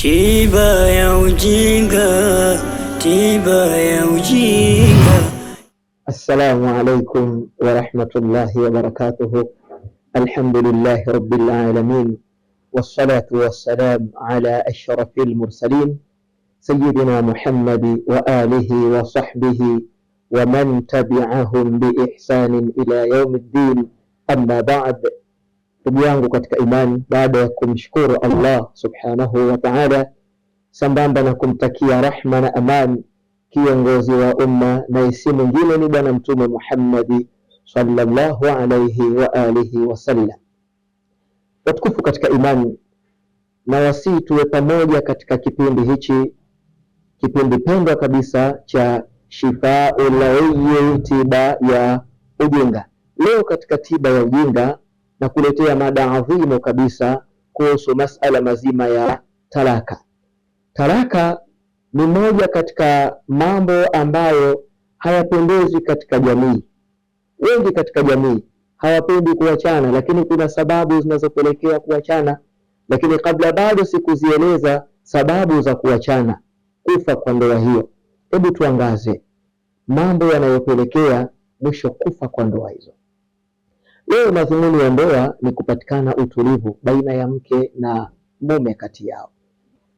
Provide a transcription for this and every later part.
Tiba ya ujinga, tiba ya ujinga. Assalamu alaikum wa rahmatullahi wa barakatuhu. Alhamdulillahi rabbil alamin, wassalatu wassalam ala ashrafil mursalin sayyidina Muhammadi wa alihi wa sahbihi wa man tabi'ahum bi ihsanin ila yaumiddin. Amma ba'd, ndugu yangu katika imani, baada ya kumshukuru Allah subhanahu wa ta'ala sambamba na kumtakia rahma na amani kiongozi wa umma na isi mwingine ni Bwana Mtume Muhammadi sallallahu alayhi wa alihi wasallam. Watukufu katika imani, na wasi tuwe pamoja katika kipindi hichi, kipindi pendwa kabisa cha Shifaul Ayyi, tiba ya ujinga. Leo katika tiba ya ujinga na kuletea mada adhimu kabisa kuhusu masala mazima ya talaka. Talaka ni moja katika mambo ambayo hayapendezi katika jamii. Wengi katika jamii hawapendi kuachana, lakini kuna sababu zinazopelekea kuachana. Lakini kabla bado sikuzieleza sababu za kuachana, kufa kwa ndoa hiyo, hebu tuangaze mambo yanayopelekea mwisho kufa kwa ndoa hizo. Leo madhumuni ya ndoa ni kupatikana utulivu baina ya mke na mume kati yao,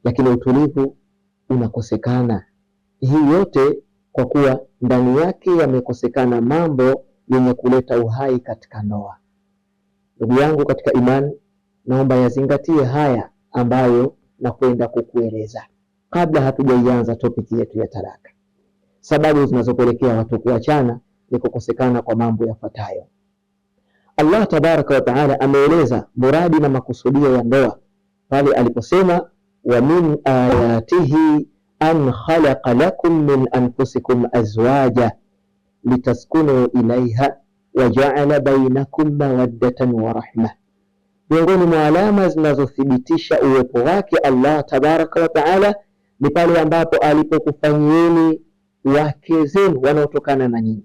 lakini utulivu unakosekana. Hii yote kwa kuwa ndani yake yamekosekana mambo yenye kuleta uhai katika ndoa. Ndugu yangu katika imani, naomba yazingatie haya ambayo nakwenda kukueleza kabla hatujaianza topic yetu ya talaka. Sababu zinazopelekea watu kuachana ni kukosekana kwa mambo yafuatayo. Allah tabaraka wa taala ameeleza muradi na makusudio ya ndoa pale aliposema wa min ayatihi an khalaqa lakum min anfusikum azwaja litaskunu ilaiha wa ja'ala bainakum mawaddatan wa rahma. Miongoni mwa alama zinazothibitisha uwepo wake Allah tabaraka wa taala ni pale ambapo alipokufanyieni wake zenu wanaotokana na nyinyi.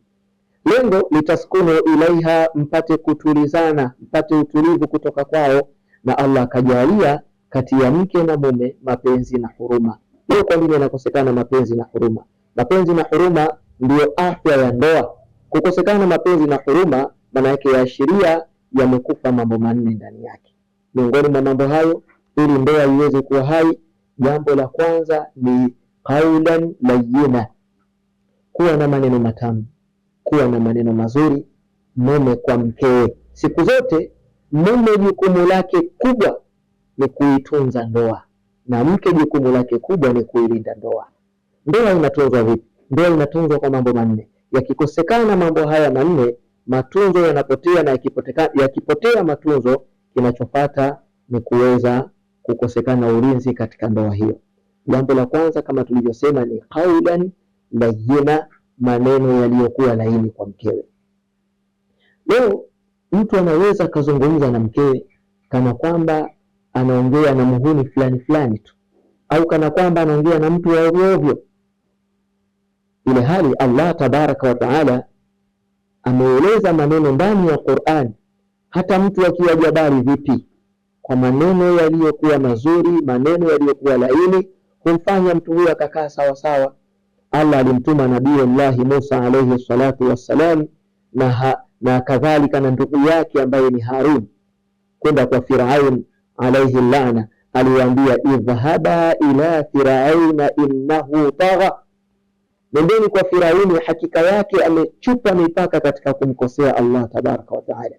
Lengo litaskunu ilaiha, mpate kutulizana, mpate utulivu kutoka kwao, na Allah akajalia kati ya mke na mume mapenzi na huruma. Leo kwa nini yanakosekana mapenzi na huruma? Mapenzi na huruma ndio afya ya ndoa. Kukosekana mapenzi na huruma maana yake yaashiria yamekufa mambo manne ndani yake. Miongoni mwa mambo hayo, ili ndoa iweze kuwa hai, jambo la kwanza ni qaulan layyina, kuwa na maneno matamu, kuwa na maneno mazuri mume kwa mkewe. Siku zote mume jukumu lake kubwa ni kuitunza ndoa, na mke jukumu lake kubwa ni kuilinda ndoa. Ndoa inatunzwa vipi? Ndoa inatunzwa kwa mambo manne. Yakikosekana mambo haya manne, matunzo yanapotea, na yakipotea matunzo, kinachofuata ni kuweza kukosekana ulinzi katika ndoa hiyo. Jambo la kwanza kama tulivyosema ni qaulan layyina, maneno yaliyokuwa laini kwa mkewe. Leo mtu anaweza kuzungumza na mkewe kana kwamba anaongea na muhuni fulani fulani tu, au kana kwamba anaongea na mtu wa ovyo. Ile hali Allah tabaraka wa taala ameeleza maneno ndani ya Qur'an, hata mtu akiwa jabari vipi, kwa maneno yaliyokuwa mazuri, maneno yaliyokuwa laini, humfanya mtu huyo akakaa sawa sawa. Allah alimtuma Nabii Allah Musa alayhi salatu wassalam na kadhalika na ndugu yake ambaye ni Harun kwenda kwa Firaun alayhi laana. Aliwaambia idhhaba ila firauna innahu tagha, nendeni kwa Firauni, hakika yake amechupa mipaka katika kumkosea Allah tabaraka wa taala.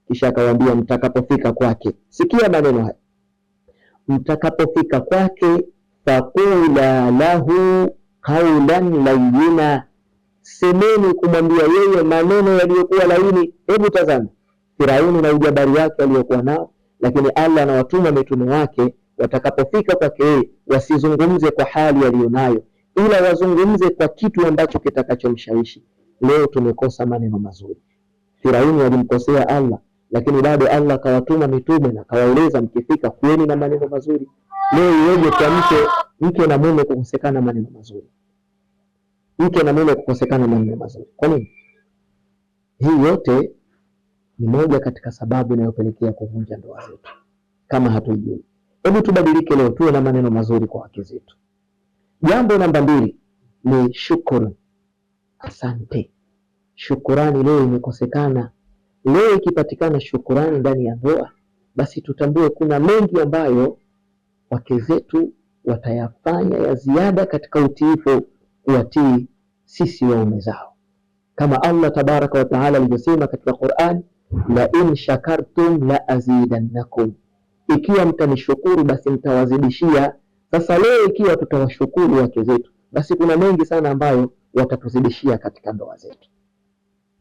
Kisha akawaambia mtakapofika kwake, sikia maneno haya, mtakapofika kwake, faqula lahu qaulan layyina, semeni kumwambia yeye maneno yaliyokuwa laini. Hebu tazama Firauni na ujabari wake aliyokuwa nao, lakini Allah anawatuma mitume wake, watakapofika kwake yeye wasizungumze kwa hali aliyonayo, ila wazungumze kwa kitu ambacho kitakachomshawishi. Leo tumekosa maneno mazuri. Firauni alimkosea Allah, lakini bado Allah kawatuma mitume na kawaeleza mkifika kuweni na maneno mazuri. Leo iweje kwa mke na mume kukosekana maneno mazuri? Mke na mume kukosekana maneno mazuri, kwa nini? Hii yote ni moja katika sababu inayopelekea kuvunja ndoa zetu kama hatujui. Hebu tubadilike leo, tuwe na maneno mazuri kwa wake zetu. Jambo namba 2 ni shukrani. Asante. Shukurani leo imekosekana. Leo ikipatikana shukurani ndani ya ndoa, basi tutambue kuna mengi ambayo wake zetu watayafanya ya ziada katika utiifu, kuwatii sisi waume zao, kama Allah tabaraka wa taala alivyosema katika Qur'an, la in shakartum la azidannakum, ikiwa mtanishukuru basi mtawazidishia. Sasa leo ikiwa tutawashukuru wake zetu, basi kuna mengi sana ambayo watatuzidishia katika ndoa zetu.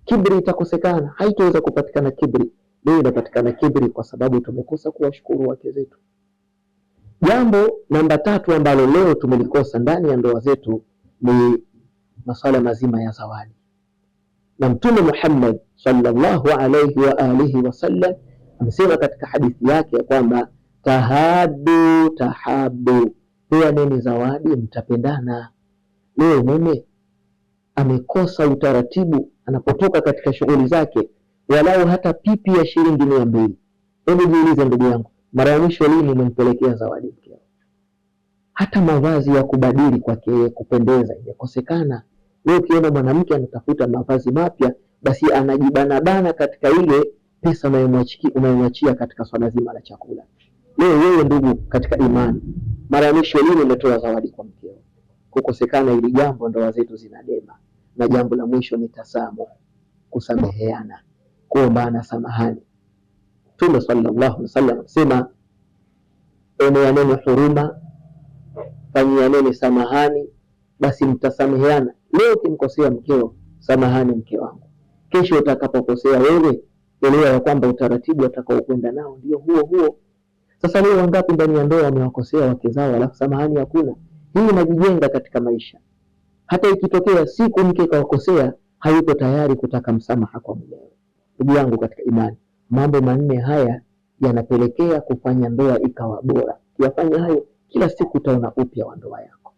Kibri itakosekana, haitaweza kupatikana kibri. Leo inapatikana kibri kwa sababu tumekosa kuwashukuru wake zetu. Jambo namba 3 ambalo leo tumelikosa ndani ya ndoa zetu ni masuala mazima ya zawadi. Na Mtume Muhammad sallallahu alayhi wa alihi wasallam amesema katika hadithi yake ya kwamba tahadu tahabu, peaneni zawadi mtapendana. Leo mume amekosa utaratibu, anapotoka katika shughuli zake, walau hata pipi ya shilingi 200. Hebu jiulize ndugu yangu, mara ya mwisho lini umempelekea zawadi mkeo? Hata mavazi ya kubadili kwake kupendeza imekosekana. Leo ukiona mwanamke anatafuta mavazi mapya, basi anajibanabana katika ile pesa unayomwachia katika swala zima la chakula. Leo wewe ndugu katika imani, mara ya mwisho lini umetoa zawadi kwa mkeo? Kukosekana hili jambo, ndoa zetu zinadema. Na jambo la mwisho ni tasamuh, kusameheana, kuombana samahani. Mtume sallallahu alaihi wasallam anasema, oneaneni huruma, fanyianeni samahani, basi mtasameheana. Leo ukimkosea mkeo, samahani mke wangu. Kesho utakapokosea wewe, elewa ya kwamba utaratibu atakaokwenda nao ndio huo huo. Sasa leo wangapi ndani ya ndoa wamewakosea wake zao alafu samahani hakuna? Hii inajijenga katika maisha. Hata ikitokea siku mke kawakosea, hayupo tayari kutaka msamaha kwa mumewe. Ndugu yangu katika imani, mambo 4 haya yanapelekea kufanya ndoa ikawa bora. Kiyafanya hayo, kila siku utaona upya wa ndoa yako.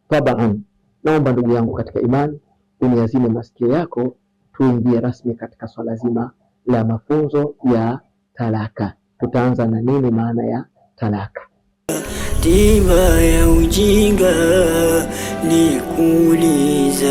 Tabaan, naomba ndugu yangu katika imani uniazime masikio yako, tuingie rasmi katika swala zima la mafunzo ya talaka. Tutaanza na nini maana ya talaka? Tiba ya ujinga ni kuuliza